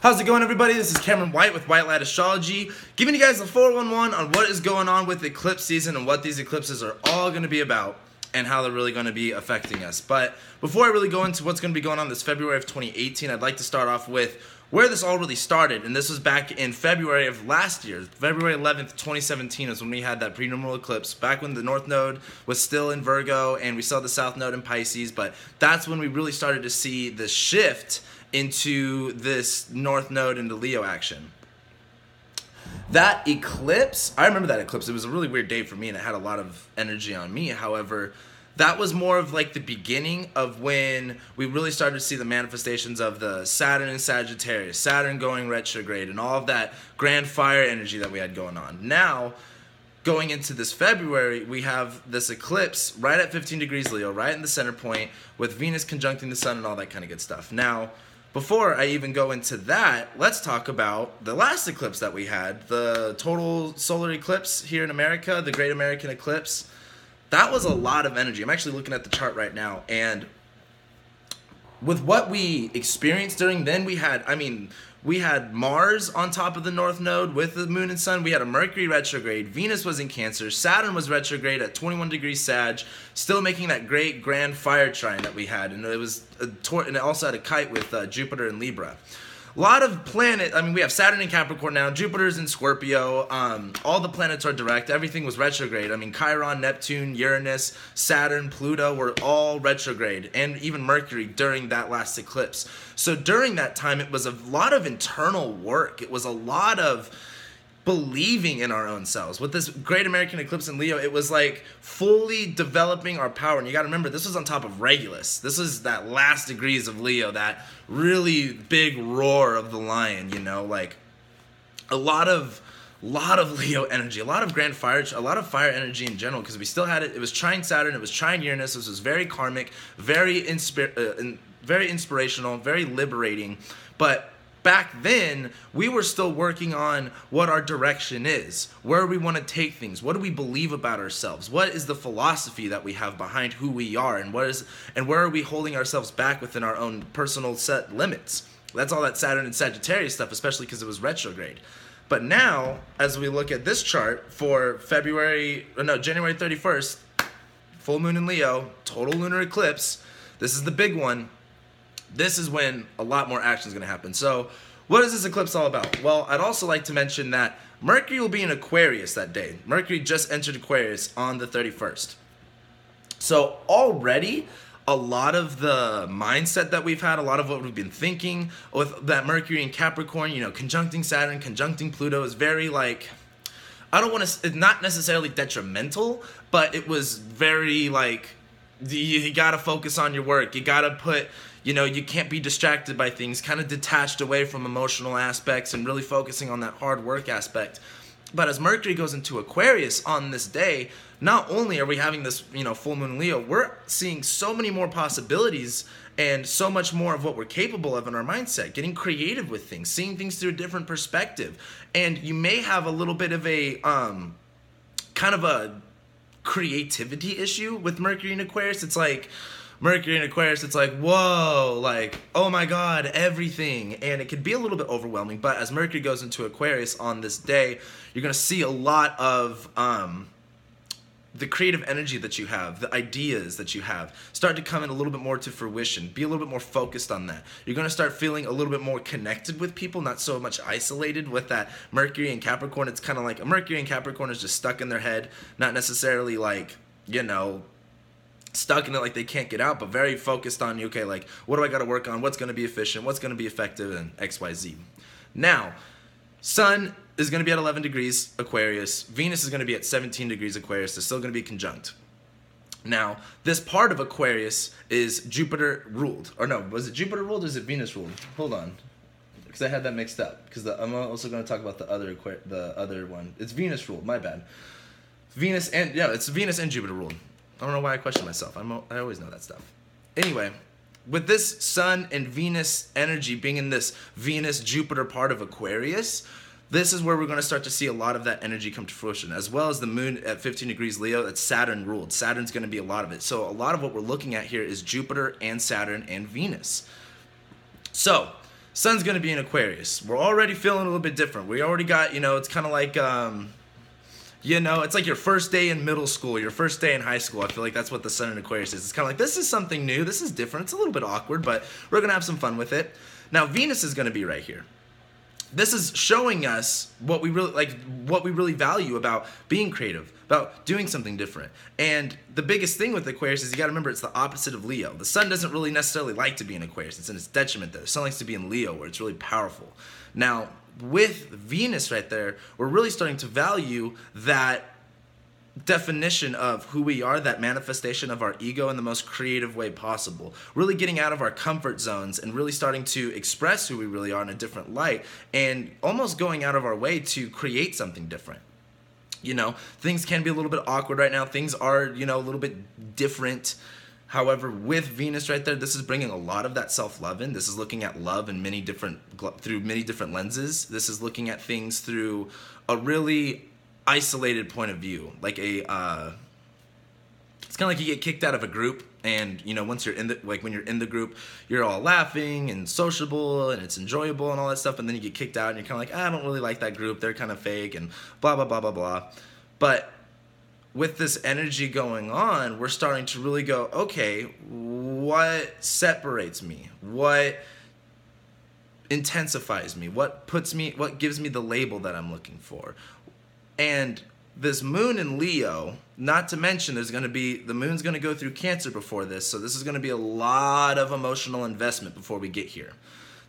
How's it going, everybody? This is Cameron White with White Light Astrology, giving you guys a 411 on what is going on with eclipse season and what these eclipses are all going to be about and how they're really going to be affecting us. But before I really go into what's going to be going on this February of 2018, I'd like to start off with where this all really started. And this was back in February of last year. February 11th, 2017 is when we had that prenumeral eclipse, back when the North Node was still in Virgo and we saw the South Node in Pisces. But that's when we really started to see the shift into this North Node into Leo action. That eclipse, I remember that eclipse. It was a really weird day for me and it had a lot of energy on me. However, that was more of like the beginning of when we really started to see the manifestations of the Saturn and Sagittarius, Saturn going retrograde and all of that grand fire energy that we had going on. Now, going into this February, we have this eclipse right at 15 degrees Leo, right in the center point, with Venus conjuncting the sun and all that kind of good stuff. Now, before I even go into that, let's talk about the last eclipse that we had, the total solar eclipse here in America, the Great American Eclipse. That was a lot of energy. I'm actually looking at the chart right now, and with what we experienced during then, we had Mars on top of the North Node with the Moon and Sun. We had a Mercury retrograde. Venus was in Cancer. Saturn was retrograde at 21 degrees Sag, still making that great grand fire trine that we had. And it also had a kite with Jupiter and Libra. A lot of we have Saturn in Capricorn now, Jupiter's in Scorpio, all the planets are direct, everything was retrograde. Chiron, Neptune, Uranus, Saturn, Pluto were all retrograde, and even Mercury during that last eclipse. So during that time, it was a lot of internal work. It was a lot of believing in our own selves. With this Great American Eclipse in Leo, it was like fully developing our power. And you got to remember, this was on top of Regulus. This is that last degrees of Leo, that really big roar of the lion, like a lot of Leo energy, a lot of grand fire, a lot of fire energy in general, because we still had it. It was trine Saturn, it was trine Uranus. This was very karmic, very inspirational, very liberating. But back then, we were still working on what our direction is, where we want to take things, what do we believe about ourselves, what is the philosophy that we have behind who we are, and where are we holding ourselves back within our own personal set limits. That's all that Saturn and Sagittarius stuff, especially because it was retrograde. But now, as we look at this chart for January 31st, full moon in Leo, total lunar eclipse, this is the big one. This is when a lot more action is going to happen. So what is this eclipse all about? Well, I'd also like to mention that Mercury will be in Aquarius that day. Mercury just entered Aquarius on the 31st. So already, a lot of the mindset that we've had, a lot of what we've been thinking with that Mercury in Capricorn, conjuncting Saturn, conjuncting Pluto is very it's not necessarily detrimental, but it was very you gotta focus on your work. You gotta put, you can't be distracted by things, kind of detached away from emotional aspects and really focusing on that hard work aspect. But as Mercury goes into Aquarius on this day, not only are we having this, full moon Leo, we're seeing so many more possibilities and so much more of what we're capable of in our mindset, getting creative with things, seeing things through a different perspective. And you may have a little bit of a kind of a creativity issue with Mercury in Aquarius. It's like Mercury in Aquarius, it's like, whoa, oh my God, everything. And it could be a little bit overwhelming, but as Mercury goes into Aquarius on this day, you're going to see a lot of the creative energy that you have, the ideas that you have, start to come in a little bit more to fruition. Be a little bit more focused on that. You're going to start feeling a little bit more connected with people, not so much isolated with that Mercury in Capricorn. It's kind of like a Mercury in Capricorn is just stuck in their head, not necessarily stuck in it like they can't get out, but very focused on, what do I got to work on? What's going to be efficient? What's going to be effective? And XYZ. Now, Sun is going to be at 11 degrees Aquarius. Venus is going to be at 17 degrees Aquarius. They're still going to be conjunct. Now, this part of Aquarius is Jupiter ruled. Or no, was it Jupiter ruled or is it Venus ruled? Hold on. Because I had that mixed up. Because I'm also going to talk about the other one. It's Venus ruled. My bad. It's Venus and Jupiter ruled. I don't know why I question myself. I always know that stuff. Anyway, with this Sun and Venus energy being in this Venus-Jupiter part of Aquarius, this is where we're going to start to see a lot of that energy come to fruition, as well as the moon at 15 degrees Leo, that's Saturn ruled. Saturn's going to be a lot of it. So a lot of what we're looking at here is Jupiter and Saturn and Venus. So Sun's going to be in Aquarius. We're already feeling a little bit different. We already got, it's kind of like, it's like your first day in middle school, your first day in high school. I feel like that's what the Sun in Aquarius is. It's kind of like, this is something new. This is different. It's a little bit awkward, but we're going to have some fun with it. Now, Venus is going to be right here. This is showing us what we really value about being creative, about doing something different. And the biggest thing with Aquarius is you got to remember it's the opposite of Leo. The Sun doesn't really necessarily like to be in Aquarius. It's in its detriment there. The Sun likes to be in Leo, where it's really powerful. Now, with Venus right there, we're really starting to value that definition of who we are, that manifestation of our ego in the most creative way possible. Really getting out of our comfort zones and really starting to express who we really are in a different light, and almost going out of our way to create something different. Things can be a little bit awkward right now. Things are, a little bit different. However, with Venus right there, this is bringing a lot of that self-love in. This is looking at love in through many different lenses. This is looking at things through a really isolated point of view, like it's kind of like you get kicked out of a group, and once you're in when you're in the group, you're all laughing and sociable and it's enjoyable and all that stuff, and then you get kicked out and you're kind of like, I don't really like that group, they're kind of fake and blah blah blah blah blah. But with this energy going on, we're starting to really go, okay, what separates me? What intensifies me? What gives me the label that I'm looking for? And this moon in Leo, not to mention the moon's going to go through Cancer before this, so this is going to be a lot of emotional investment before we get here.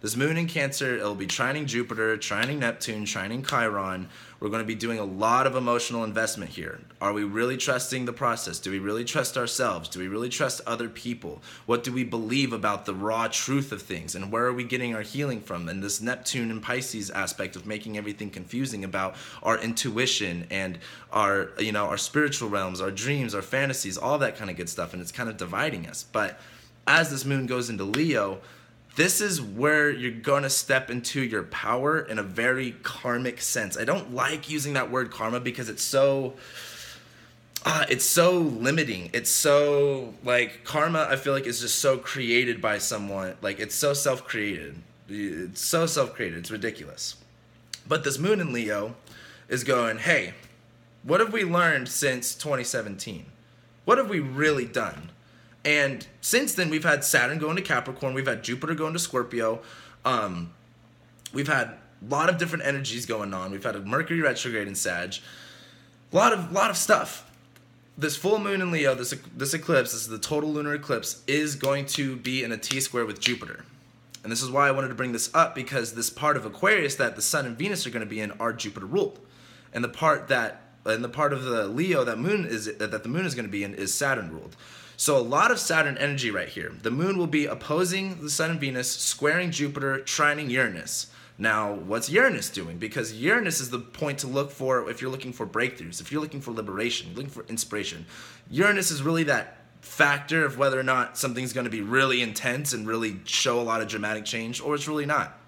This moon in Cancer, it'll be trining Jupiter, trining Neptune, trining Chiron. We're going to be doing a lot of emotional investment here. Are we really trusting the process? Do we really trust ourselves? Do we really trust other people? What do we believe about the raw truth of things? And where are we getting our healing from? And this Neptune and Pisces aspect of making everything confusing about our intuition and our spiritual realms, our dreams, our fantasies, all that kind of good stuff. And it's kind of dividing us. But as this moon goes into Leo, this is where you're going to step into your power in a very karmic sense. I don't like using that word karma because it's so limiting. It's so, karma, I feel like, is just so created by someone. It's so self-created. It's so self-created. It's ridiculous. But this moon in Leo is going, hey, what have we learned since 2017? What have we really done? And since then, we've had Saturn going to Capricorn. We've had Jupiter going to Scorpio. We've had a lot of different energies going on. We've had a Mercury retrograde in Sag. A lot of stuff. This full moon in Leo, this eclipse, this is the total lunar eclipse, is going to be in a T-square with Jupiter. And this is why I wanted to bring this up, because this part of Aquarius that the Sun and Venus are going to be in are Jupiter ruled. And the part of the Leo that the moon is going to be in is Saturn ruled. So a lot of Saturn energy right here. The moon will be opposing the Sun and Venus, squaring Jupiter, trining Uranus. Now, what's Uranus doing? Because Uranus is the point to look for if you're looking for breakthroughs, if you're looking for liberation, looking for inspiration. Uranus is really that factor of whether or not something's going to be really intense and really show a lot of dramatic change, or it's really not.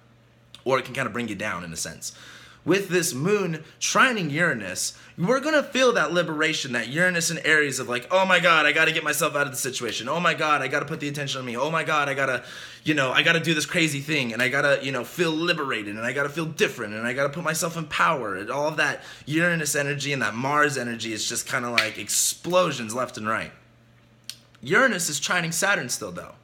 Or it can kind of bring you down in a sense. With this moon trining Uranus, we're going to feel that liberation, that Uranus and Aries of oh my God, I got to get myself out of the situation. Oh my God, I got to put the attention on me. Oh my God, I got to do this crazy thing, and I got to, feel liberated, and I got to feel different, and I got to put myself in power. And all of that Uranus energy and that Mars energy is just kind of like explosions left and right. Uranus is trining Saturn still though.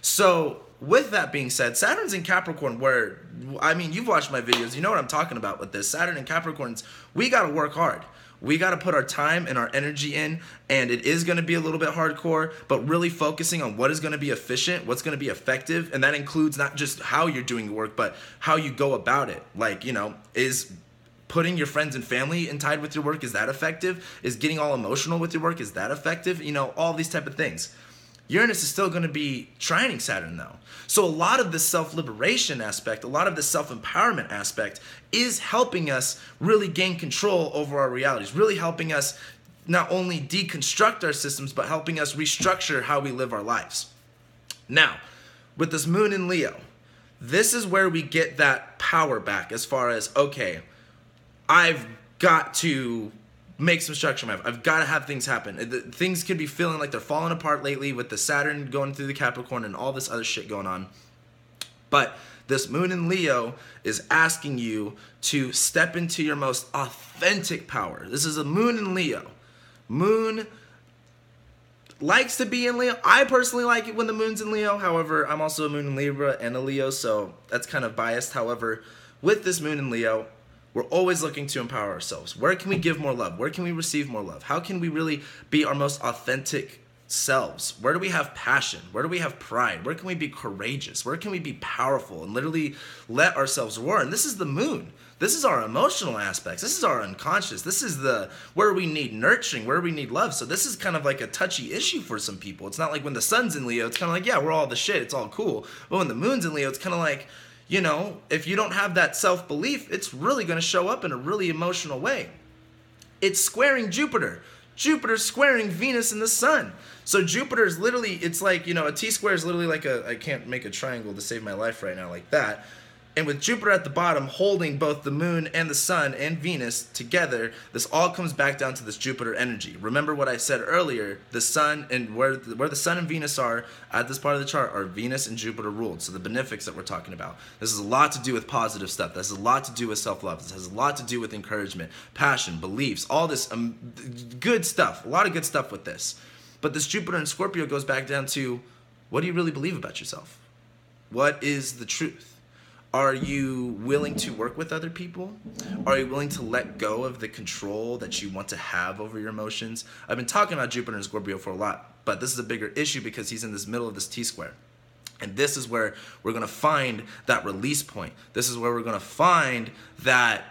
So with that being said, Saturn's in Capricorn, where, you've watched my videos, you know what I'm talking about with this. Saturn and Capricorns, we got to work hard. We got to put our time and our energy in, and it is going to be a little bit hardcore, but really focusing on what is going to be efficient, what's going to be effective, and that includes not just how you're doing your work, but how you go about it. Is putting your friends and family in tied with your work, is that effective? Is getting all emotional with your work, is that effective? All these type of things. Uranus is still going to be trining Saturn though. So a lot of the self-liberation aspect, a lot of the self-empowerment aspect is helping us really gain control over our realities, really helping us not only deconstruct our systems, but helping us restructure how we live our lives. Now, with this moon in Leo, this is where we get that power back as far as, okay, I've got to make some structure in my life. I've got to have things happen. Things could be feeling like they're falling apart lately with the Saturn going through the Capricorn and all this other shit going on. But This moon in Leo is asking you to step into your most authentic power. This is a moon in Leo. Moon likes to be in Leo. I personally like it when the moon's in Leo. However, I'm also a moon in Libra and a Leo, so that's kind of biased. However, with this moon in Leo, we're always looking to empower ourselves. Where can we give more love? Where can we receive more love? How can we really be our most authentic selves? Where do we have passion? Where do we have pride? Where can we be courageous? Where can we be powerful and literally let ourselves roar? And this is the moon. This is our emotional aspects. This is our unconscious. This is the where we need nurturing, where we need love. So this is kind of like a touchy issue for some people. It's not like when the sun's in Leo, it's kind of like, yeah, we're all the shit. It's all cool. But when the moon's in Leo, it's kind of like, you know, if you don't have that self-belief, it's really going to show up in a really emotional way. It's squaring Jupiter. Jupiter's squaring Venus and the sun. So Jupiter is literally, it's like, you know, a T-square is literally like I can't make a triangle to save my life right now like that. And with Jupiter at the bottom holding both the moon and the sun and Venus together, this all comes back down to this Jupiter energy. Remember what I said earlier, the sun and where the sun and Venus are at this part of the chart are Venus and Jupiter ruled. So the benefics that we're talking about. This has a lot to do with positive stuff. This has a lot to do with self-love. This has a lot to do with encouragement, passion, beliefs, all this good stuff. A lot of good stuff with this. But this Jupiter and Scorpio goes back down to, what do you really believe about yourself? What is the truth? Are you willing to work with other people? Are you willing to let go of the control that you want to have over your emotions? I've been talking about Jupiter and Scorpio for a lot, but this is a bigger issue because he's in this middle of this T-square. And this is where we're going to find that release point. This is where we're going to find that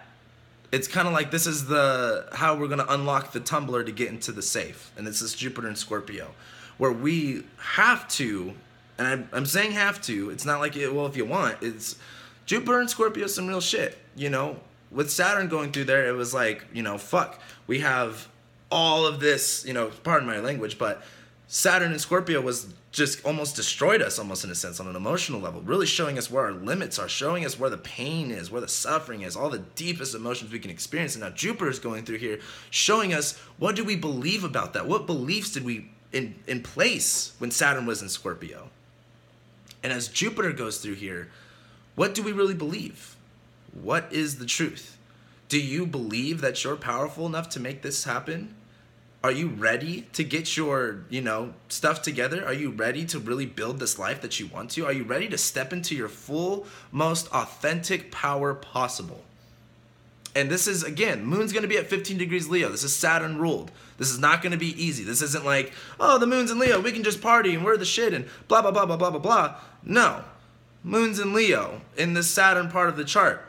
it's kind of like this is how we're going to unlock the tumbler to get into the safe. And it's this Jupiter and Scorpio where we have to, and I'm saying have to, it's not like, well, if you want, it's Jupiter and Scorpio is some real shit, you know? With Saturn going through there, it was like, you know, fuck. We have all of this, you know, pardon my language, but Saturn and Scorpio was just almost destroyed us almost in a sense on an emotional level, really showing us where our limits are, showing us where the pain is, where the suffering is, all the deepest emotions we can experience. And now Jupiter's going through here, showing us what do we believe about that? What beliefs did we in place when Saturn was in Scorpio? And as Jupiter goes through here, what do we really believe? What is the truth? Do you believe that you're powerful enough to make this happen? Are you ready to get your, you know, stuff together? Are you ready to really build this life that you want to? Are you ready to step into your full, most authentic power possible? And this is, again, moon's going to be at 15 degrees Leo. This is Saturn ruled. This is not going to be easy. This isn't like, oh, the moon's in Leo, we can just party and we're the shit and blah, blah, blah, blah, blah, blah, blah. No. Moon's in Leo in the Saturn part of the chart.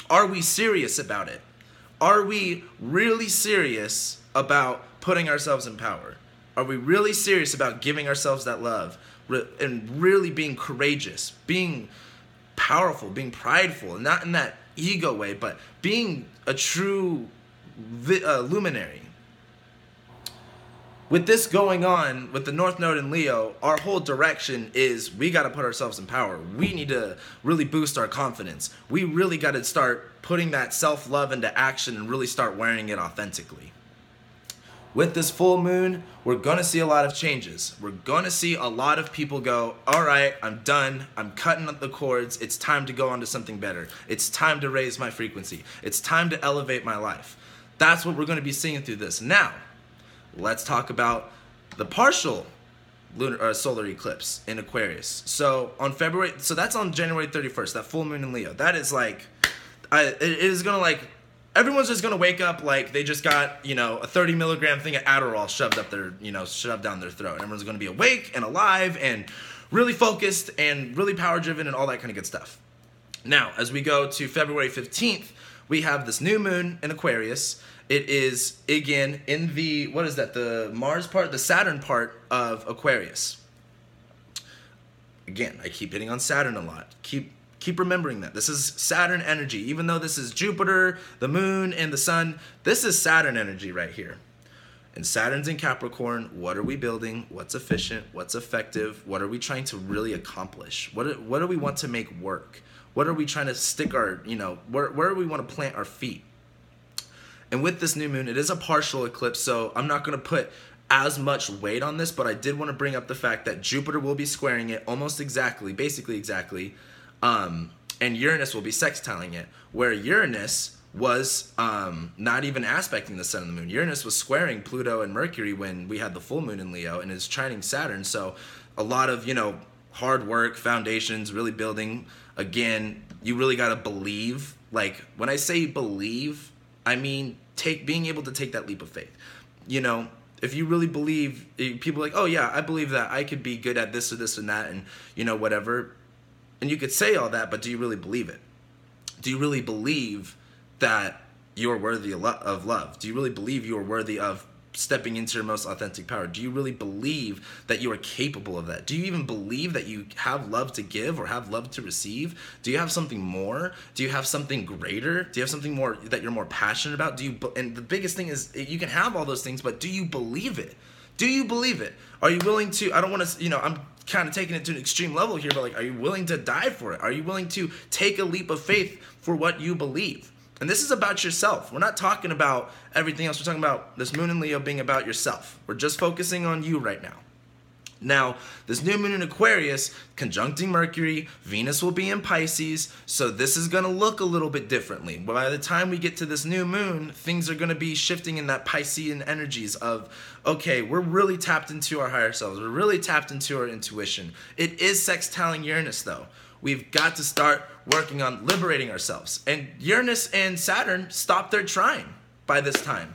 Are we serious about it? Are we really serious about putting ourselves in power? Are we really serious about giving ourselves that love and really being courageous, being powerful, being prideful, and not in that ego way, but being a true luminary? With this going on, with the North Node in Leo, our whole direction is we got to put ourselves in power. We need to really boost our confidence. We really got to start putting that self-love into action and really start wearing it authentically. With this full moon, we're going to see a lot of changes. We're going to see a lot of people go, all right, I'm done. I'm cutting up the cords. It's time to go on to something better. It's time to raise my frequency. It's time to elevate my life. That's what we're going to be seeing through this. Now, let's talk about the partial solar eclipse in Aquarius. So that's on January 31st, that full moon in Leo. That is like, it is gonna like, everyone's just gonna wake up like they just got, you know, a 30 milligram thing of Adderall shoved down their throat. Everyone's gonna be awake and alive and really focused and really power driven and all that kind of good stuff. Now, as we go to February 15th, we have this new moon in Aquarius. It is, again, in the, what is that, the Mars part, the Saturn part of Aquarius. Again, I keep hitting on Saturn a lot. Keep remembering that. This is Saturn energy. Even though this is Jupiter, the moon, and the sun, this is Saturn energy right here. And Saturn's in Capricorn. What are we building? What's efficient? What's effective? What are we trying to really accomplish? What do we want to make work? What are we trying to stick our, you know, where do we want to plant our feet? And with this new moon, it is a partial eclipse, so I'm not going to put as much weight on this, but I did want to bring up the fact that Jupiter will be squaring it almost exactly, basically exactly, and Uranus will be sextiling it, where Uranus was not even aspecting the sun and the moon. Uranus was squaring Pluto and Mercury when we had the full moon in Leo, and is trining Saturn. So a lot of, hard work, foundations, really building. Again, you really got to believe. Like, when I say believe, I mean being able to take that leap of faith. If you really believe, people are like, oh yeah, I believe that I could be good at this or this and that, and whatever. And you could say all that, but do you really believe it? Do you really believe that you're worthy of love? Do you really believe you are worthy of stepping into your most authentic power? Do you really believe that you are capable of that? Do you even believe that you have love to give or have love to receive? Do you have something more? Do you have something greater? Do you have something more that you're more passionate about? And the biggest thing is, you can have all those things, but do you believe it? Do you believe it? Are you willing to, I don't want to, I'm kind of taking it to an extreme level here, but like, are you willing to die for it? Are you willing to take a leap of faith for what you believe? And this is about yourself. We're not talking about everything else. We're talking about this moon in Leo being about yourself. We're just focusing on you right now. Now, this new moon in Aquarius, conjuncting Mercury, Venus will be in Pisces, so this is going to look a little bit differently. By the time we get to this new moon, things are going to be shifting in that Piscean energies of, okay, we're really tapped into our higher selves. We're really tapped into our intuition. It is sextiling Uranus, though. We've got to start working on liberating ourselves. And Uranus and Saturn stopped their trine by this time.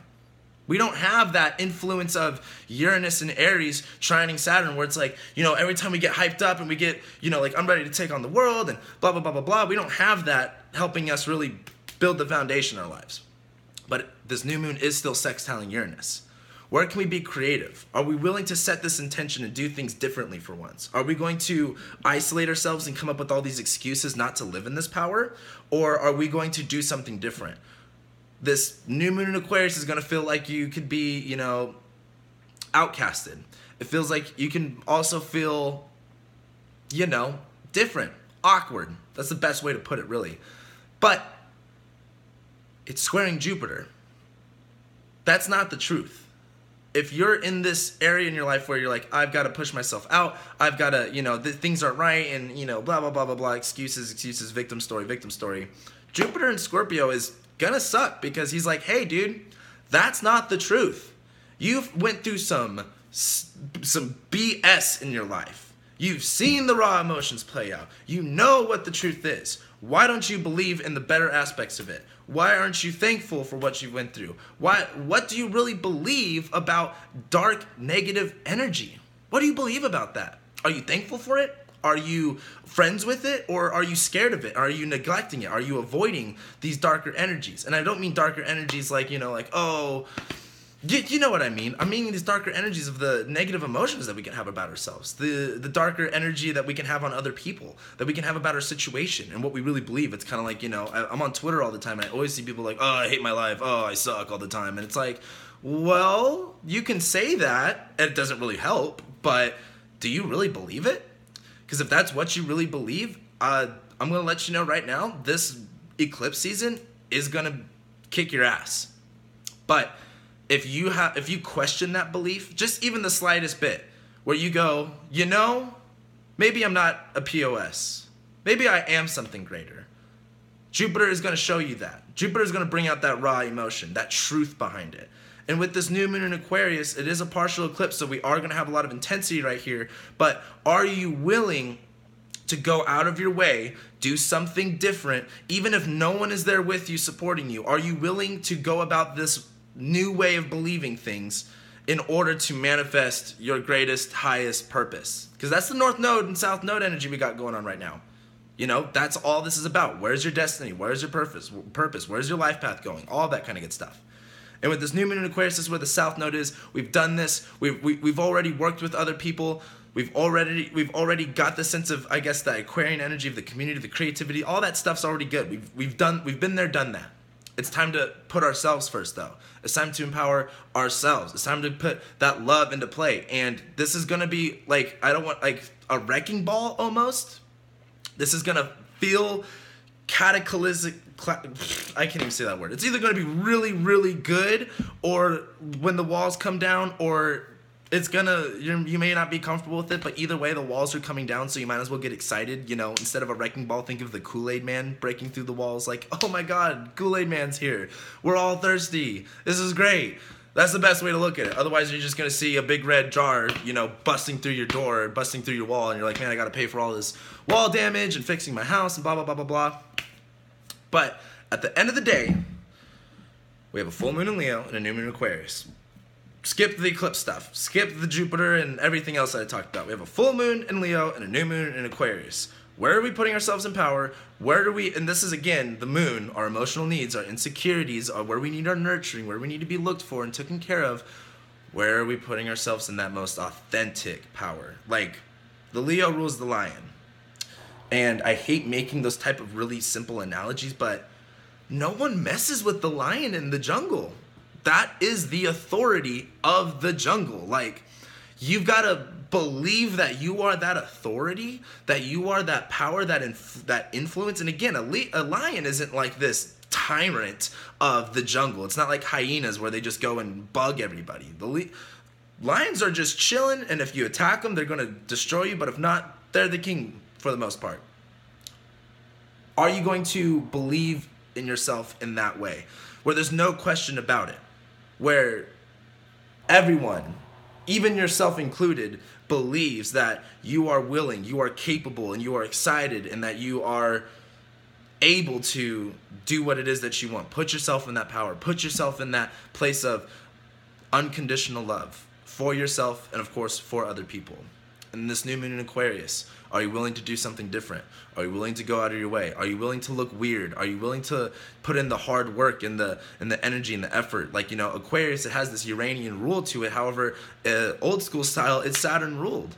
We don't have that influence of Uranus and Aries trining Saturn where it's like, every time we get hyped up and we get, like, I'm ready to take on the world and blah, blah, blah, blah, blah. We don't have that helping us really build the foundation in our lives. But this new moon is still sextiling Uranus. Where can we be creative? Are we willing to set this intention and do things differently for once? Are we going to isolate ourselves and come up with all these excuses not to live in this power? Or are we going to do something different? This new moon in Aquarius is going to feel like you could be, outcasted. It feels like you can also feel, different, awkward. That's the best way to put it, really. But it's squaring Jupiter. That's not the truth. If you're in this area in your life where you're like, I've got to push myself out, I've got to, things aren't right, and, blah, blah, blah, blah, blah, excuses, victim story. Jupiter in Scorpio is gonna suck because he's like, hey, dude, that's not the truth. You've went through some BS in your life. You've seen the raw emotions play out. You know what the truth is. Why don't you believe in the better aspects of it? Why aren't you thankful for what you went through? What do you really believe about dark, negative energy? What do you believe about that? Are you thankful for it? Are you friends with it? Or are you scared of it? Are you neglecting it? Are you avoiding these darker energies? And I don't mean darker energies like, oh, you know what I mean. I'm meaning these darker energies of the negative emotions that we can have about ourselves. The darker energy that we can have on other people, that we can have about our situation and what we really believe. It's kind of like, I'm on Twitter all the time and I always see people like, oh, I hate my life. Oh, I suck all the time. And it's like, well, you can say that and it doesn't really help, but do you really believe it? Because if that's what you really believe, I'm going to let you know right now, this eclipse season is going to kick your ass. But if you question that belief, just even the slightest bit, where you go, maybe I'm not a POS. Maybe I am something greater. Jupiter is going to show you that. Jupiter is going to bring out that raw emotion, that truth behind it. And with this new moon in Aquarius, it is a partial eclipse, so we are going to have a lot of intensity right here. But are you willing to go out of your way, do something different, even if no one is there with you supporting you? Are you willing to go about this new way of believing things in order to manifest your greatest, highest purpose? Because that's the North Node and South Node energy we got going on right now. That's all this is about. Where's your destiny? Where's your purpose? Where's your life path going? All that kind of good stuff. And with this new moon in Aquarius, this is where the South Node is. We've done this. We've already worked with other people. We've already got the sense of, I guess, the Aquarian energy of the community, the creativity. All that stuff's already good. We've been there, done that. It's time to put ourselves first, though. It's time to empower ourselves. It's time to put that love into play. And this is going to be like, I don't want, like, a wrecking ball almost. This is going to feel cataclysmic. I can't even say that word. It's either going to be really, really good, or when the walls come down, or it's gonna, you may not be comfortable with it, but either way, the walls are coming down, so you might as well get excited. You know, instead of a wrecking ball, think of the Kool-Aid Man breaking through the walls. Like, oh my God, Kool-Aid Man's here. We're all thirsty. This is great. That's the best way to look at it. Otherwise, you're just gonna see a big red jar, you know, busting through your door, busting through your wall, and you're like, man, I gotta pay for all this wall damage and fixing my house and blah, blah, blah, blah, blah. But at the end of the day, we have a full moon in Leo and a new moon in Aquarius. Skip the eclipse stuff. Skip the Jupiter and everything else that I talked about. We have a full moon in Leo and a new moon in Aquarius. Where are we putting ourselves in power? Where do we, and this is again, the moon, our emotional needs, our insecurities, are where we need our nurturing, where we need to be looked for and taken care of. Where are we putting ourselves in that most authentic power? Like, the Leo rules the lion. And I hate making those type of really simple analogies, but no one messes with the lion in the jungle. That is the authority of the jungle. Like, you've got to believe that you are that authority, that you are that power, that influence. And again, a lion isn't like this tyrant of the jungle. It's not like hyenas where they just go and bug everybody. Lions are just chilling, and if you attack them, they're going to destroy you. But if not, they're the king for the most part. Are you going to believe in yourself in that way, where there's no question about it, where everyone, even yourself included, believes that you are willing, you are capable, and you are excited, and that you are able to do what it is that you want? Put yourself in that power. Put yourself in that place of unconditional love for yourself and, of course, for other people. And this new moon in Aquarius, are you willing to do something different? Are you willing to go out of your way? Are you willing to look weird? Are you willing to put in the hard work and the energy and the effort? Like, you know, Aquarius, it has this Uranian rule to it. However, old school style, it's Saturn ruled.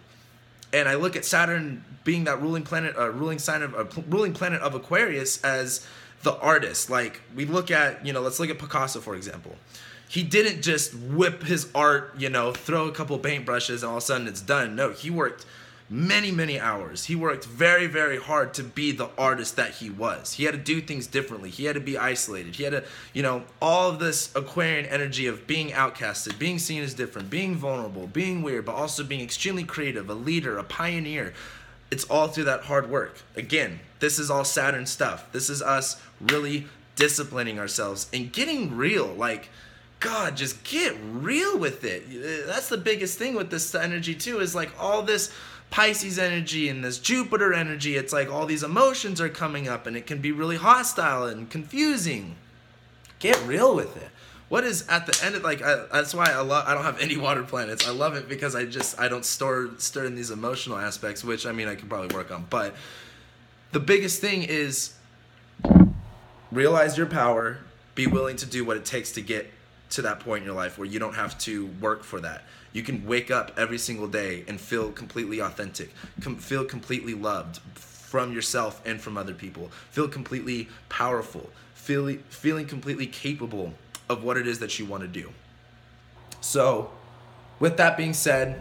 And I look at Saturn being that ruling planet of Aquarius as the artist. Like, we look at, you know, let's look at Picasso, for example. He didn't just whip his art, you know, throw a couple paintbrushes and all of a sudden it's done. No, he worked many, many hours. He worked very, very hard to be the artist that he was. He had to do things differently. He had to be isolated. He had to, you know, all of this Aquarian energy of being outcasted, being seen as different, being vulnerable, being weird, but also being extremely creative, a leader, a pioneer. It's all through that hard work. Again, this is all Saturn stuff. This is us really disciplining ourselves and getting real. Like, God, just get real with it. That's the biggest thing with this energy too, is like all this Pisces energy and this Jupiter energy. It's like all these emotions are coming up and it can be really hostile and confusing. Get real with it. What is at the end of, like, that's why I don't have any water planets. I love it because I don't stir in these emotional aspects, which, I mean, I could probably work on. But the biggest thing is realize your power, be willing to do what it takes to get to that point in your life where you don't have to work for that. You can wake up every single day and feel completely authentic, feel completely loved from yourself and from other people, feel completely powerful, feeling completely capable of what it is that you want to do. So, with that being said,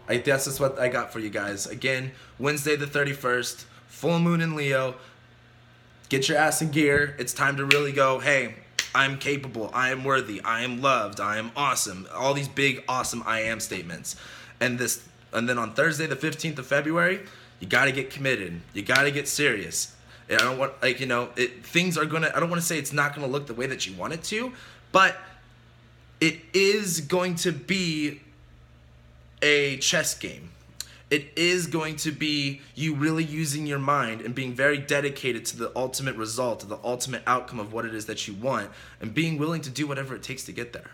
I guess that's what I got for you guys. Again, Wednesday the 31st, full moon in Leo. Get your ass in gear. It's time to really go, hey, I'm capable, I am worthy, I am loved, I am awesome. All these big, awesome I am statements. And then on Thursday, the 15th of February, you gotta get committed. You gotta get serious. I don't want, like, you know, things are gonna, I don't want to say it's not gonna look the way that you want it to, but it is going to be a chess game. It is going to be you really using your mind and being very dedicated to the ultimate result, to the ultimate outcome of what it is that you want, and being willing to do whatever it takes to get there.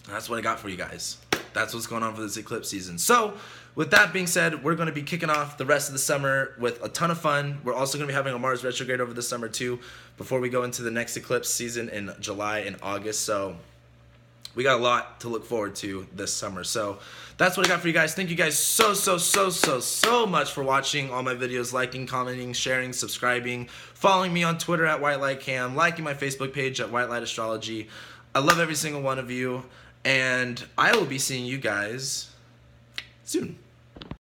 And that's what I got for you guys. That's what's going on for this eclipse season. So, with that being said, we're going to be kicking off the rest of the summer with a ton of fun. We're also going to be having a Mars retrograde over the summer too, before we go into the next eclipse season in July and August. So, we got a lot to look forward to this summer. So that's what I got for you guys. Thank you guys so much for watching all my videos, liking, commenting, sharing, subscribing, following me on Twitter at whitelightcam, liking my Facebook page at whitelightastrology. I love every single one of you, and I will be seeing you guys soon.